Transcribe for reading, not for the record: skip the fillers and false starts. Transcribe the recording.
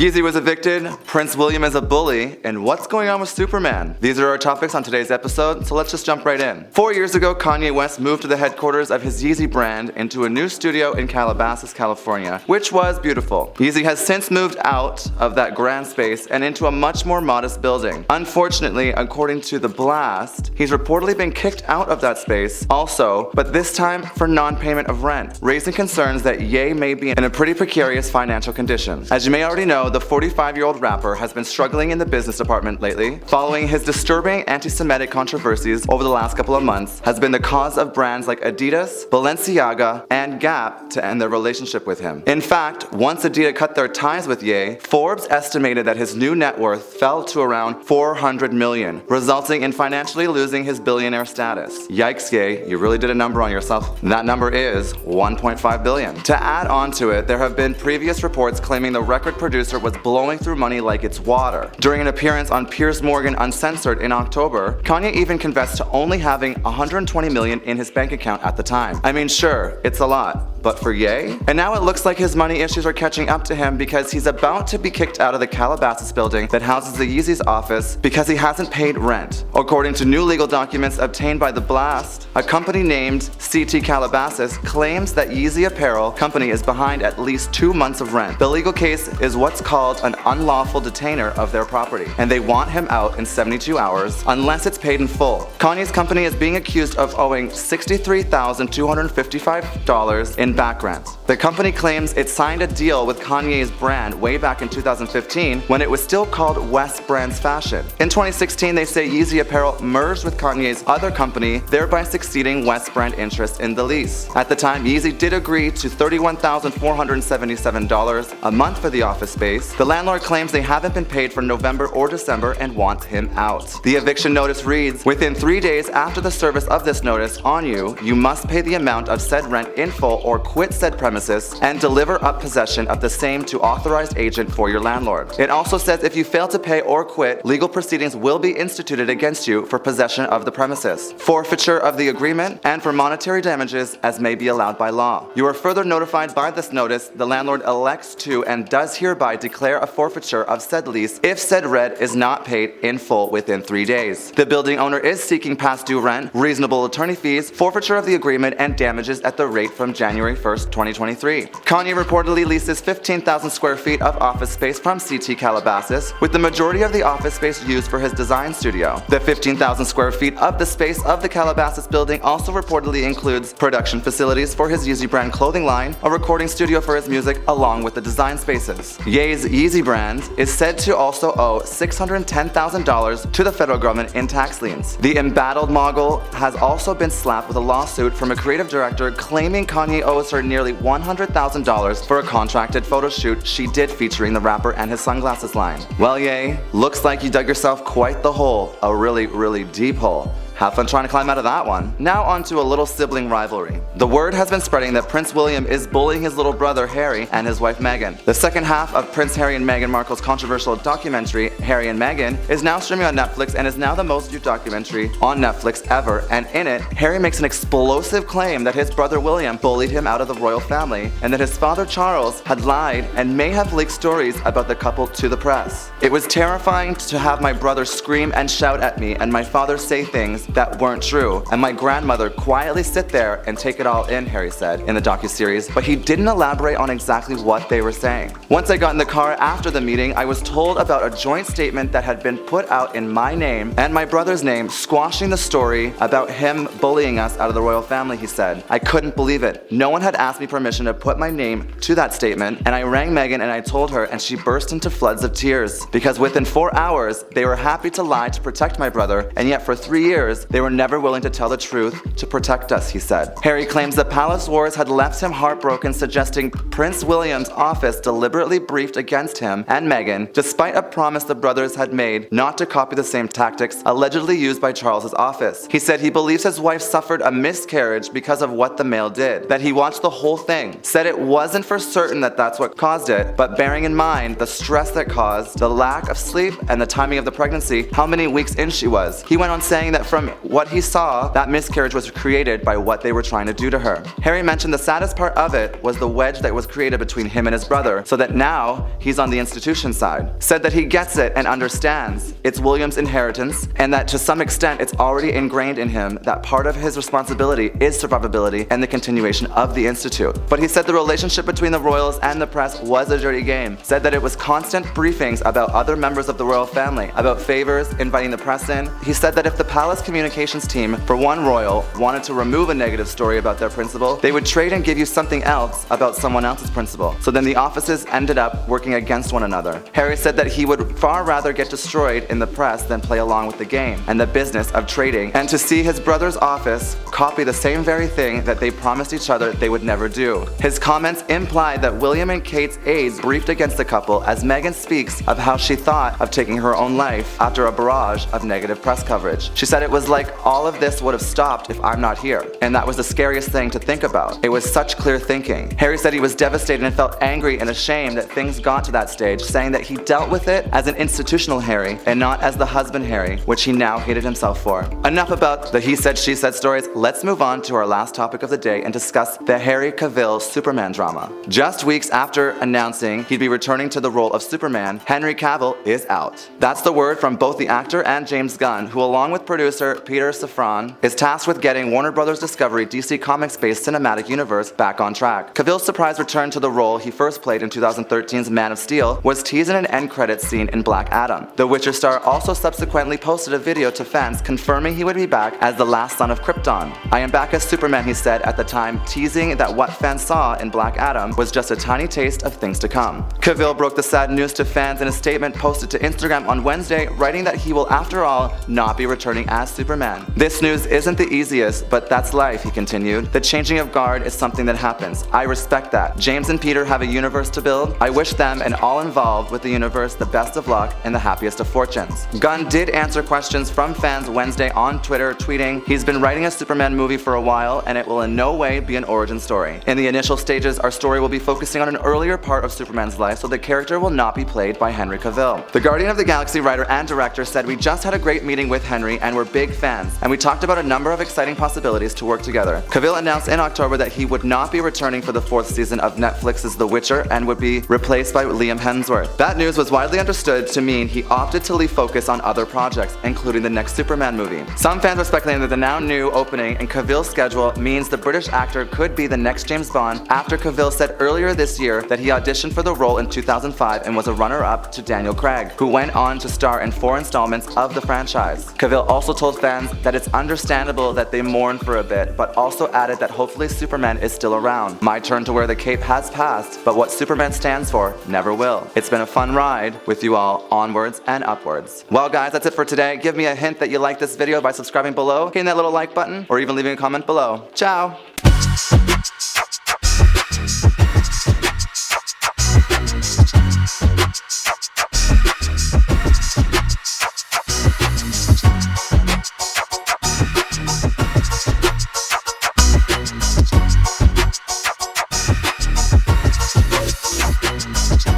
Yeezy was evicted, Prince William is a bully, and what's going on with Superman? These are our topics on today's episode, so let's just jump right in. 4 years ago, Kanye West moved to the headquarters of his Yeezy brand into a new studio in Calabasas, California, which was beautiful. Yeezy has since moved out of that grand space and into a much more modest building. Unfortunately, according to The Blast, he's reportedly been kicked out of that space also, but this time for non-payment of rent, raising concerns that Ye may be in a pretty precarious financial condition. As you may already know, the 45-year-old rapper has been struggling in the business department lately, following his disturbing anti-Semitic controversies over the last couple of months, has been the cause of brands like Adidas, Balenciaga, and Gap to end their relationship with him. In fact, once Adidas cut their ties with Ye, Forbes estimated that his new net worth fell to around $400 million, resulting in financially losing his billionaire status. Yikes, Ye, you really did a number on yourself. That number is $1.5 billion. To add on to it, there have been previous reports claiming the record producer was blowing through money like it's water. During an appearance on Piers Morgan Uncensored in October, Kanye even confessed to only having $120 million in his bank account at the time. I mean, sure, it's a lot, but for Ye? And now it looks like his money issues are catching up to him because he's about to be kicked out of the Calabasas building that houses the Yeezy's office because he hasn't paid rent. According to new legal documents obtained by The Blast, a company named CT Calabasas claims that Yeezy Apparel Company is behind at least 2 months of rent. The legal case is what's called an unlawful detainer of their property, and they want him out in 72 hours unless it's paid in full. Kanye's company is being accused of owing $63,255 in back rent. The company claims it signed a deal with Kanye's brand way back in 2015 when it was still called West Brands Fashion. In 2016, they say Yeezy Apparel merged with Kanye's other company, thereby succeeding West Brand interest in the lease. At the time, Yeezy did agree to $31,477 a month for the office space. The landlord claims they haven't been paid for November or December and want him out. The eviction notice reads, within 3 days after the service of this notice on you, you must pay the amount of said rent in full or quit said premises and deliver up possession of the same to authorized agent for your landlord. It also says if you fail to pay or quit, legal proceedings will be instituted against you for possession of the premises, forfeiture of the agreement, and for monetary damages as may be allowed by law. You are further notified by this notice the landlord elects to and does hereby declare a forfeiture of said lease if said rent is not paid in full within 3 days. The building owner is seeking past due rent, reasonable attorney fees, forfeiture of the agreement, and damages at the rate from January 1st, 2023. Kanye reportedly leases 15,000 square feet of office space from CT Calabasas, with the majority of the office space used for his design studio. The 15,000 square feet of the space of the Calabasas building also reportedly includes production facilities for his Yeezy brand clothing line, a recording studio for his music, along with the design spaces. Ye's Yeezy brand is said to also owe $610,000 to the federal government in tax liens. The embattled mogul has also been slapped with a lawsuit from a creative director claiming Kanye owes her nearly $100,000 for a contracted photo shoot she did featuring the rapper and his sunglasses line. Well, Ye, looks like you dug yourself quite the hole, a really, really deep hole. Have fun trying to climb out of that one. Now on to a little sibling rivalry. The word has been spreading that Prince William is bullying his little brother Harry and his wife Meghan. The second half of Prince Harry and Meghan Markle's controversial documentary, Harry and Meghan, is now streaming on Netflix and is now the most viewed documentary on Netflix ever. And in it, Harry makes an explosive claim that his brother William bullied him out of the royal family and that his father Charles had lied and may have leaked stories about the couple to the press. It was terrifying to have my brother scream and shout at me and my father say things that weren't true, and my grandmother quietly sit there and take it all in, Harry said in the docuseries, but he didn't elaborate on exactly what they were saying. Once I got in the car after the meeting, I was told about a joint statement that had been put out in my name and my brother's name, squashing the story about him bullying us out of the royal family, he said. I couldn't believe it. No one had asked me permission to put my name to that statement, and I rang Meghan and I told her, and she burst into floods of tears, because within 4 hours, they were happy to lie to protect my brother, and yet for 3 years, they were never willing to tell the truth to protect us, he said. Harry claims the palace wars had left him heartbroken, suggesting Prince William's office deliberately briefed against him and Meghan, despite a promise the brothers had made not to copy the same tactics allegedly used by Charles's office. He said he believes his wife suffered a miscarriage because of what the Mail did, that he watched the whole thing, said it wasn't for certain that that's what caused it, but bearing in mind the stress that caused, the lack of sleep, and the timing of the pregnancy, how many weeks in she was. He went on saying that from what he saw, that miscarriage was created by what they were trying to do to her. Harry mentioned the saddest part of it was the wedge that was created between him and his brother, so that now he's on the institution side. Said that he gets it and understands it's William's inheritance, and that to some extent it's already ingrained in him that part of his responsibility is survivability and the continuation of the institute. But he said the relationship between the royals and the press was a dirty game. Said that it was constant briefings about other members of the royal family, about favors, inviting the press in. He said that if the palace communications team for one royal wanted to remove a negative story about their principal, they would trade and give you something else about someone else's principal. So then the offices ended up working against one another. Harry said that he would far rather get destroyed in the press than play along with the game and the business of trading, and to see his brother's office copy the same very thing that they promised each other they would never do. His comments implied that William and Kate's aides briefed against the couple as Meghan speaks of how she thought of taking her own life after a barrage of negative press coverage. She said it was like all of this would have stopped if I'm not here, and that was the scariest thing to think about. It was such clear thinking. Harry said he was devastated and felt angry and ashamed that things got to that stage, saying that he dealt with it as an institutional Harry and not as the husband Harry, which he now hated himself for. Enough about the he said she said stories. Let's move on to our last topic of the day and discuss the Harry Cavill Superman drama. Just weeks after announcing he'd be returning to the role of Superman, Henry Cavill is out. That's the word from both the actor and James Gunn, who along with producer Peter Safran is tasked with getting Warner Bros. Discovery DC Comics-based cinematic universe back on track. Cavill's surprise return to the role he first played in 2013's Man of Steel was teased in an end credits scene in Black Adam. The Witcher star also subsequently posted a video to fans confirming he would be back as the last son of Krypton. "I am back as Superman," he said at the time, teasing that what fans saw in Black Adam was just a tiny taste of things to come. Cavill broke the sad news to fans in a statement posted to Instagram on Wednesday, writing that he will after all not be returning as Superman. "This news isn't the easiest, but that's life," he continued. "The changing of guard is something that happens. I respect that. James and Peter have a universe to build. I wish them and all involved with the universe the best of luck and the happiest of fortunes." Gunn did answer questions from fans Wednesday on Twitter, tweeting, "He's been writing a Superman movie for a while, and it will in no way be an origin story. In the initial stages, our story will be focusing on an earlier part of Superman's life, so the character will not be played by Henry Cavill." The Guardian of the Galaxy writer and director said, "We just had a great meeting with Henry and we're big fans, and we talked about a number of exciting possibilities to work together." Cavill announced in October that he would not be returning for the 4th season of Netflix's The Witcher and would be replaced by Liam Hemsworth. That news was widely understood to mean he opted to leave focus on other projects, including the next Superman movie. Some fans are speculating that the now new opening in Cavill's schedule means the British actor could be the next James Bond, after Cavill said earlier this year that he auditioned for the role in 2005 and was a runner-up to Daniel Craig, who went on to star in 4 installments of the franchise. Cavill also told fans that it's understandable that they mourn for a bit, but also added that hopefully Superman is still around. "My turn to wear the cape has passed, but what Superman stands for never will. It's been a fun ride with you all onwards and upwards." Well guys, that's it for today. Give me a hint that you like this video by subscribing below, hitting that little like button, or even leaving a comment below. Ciao!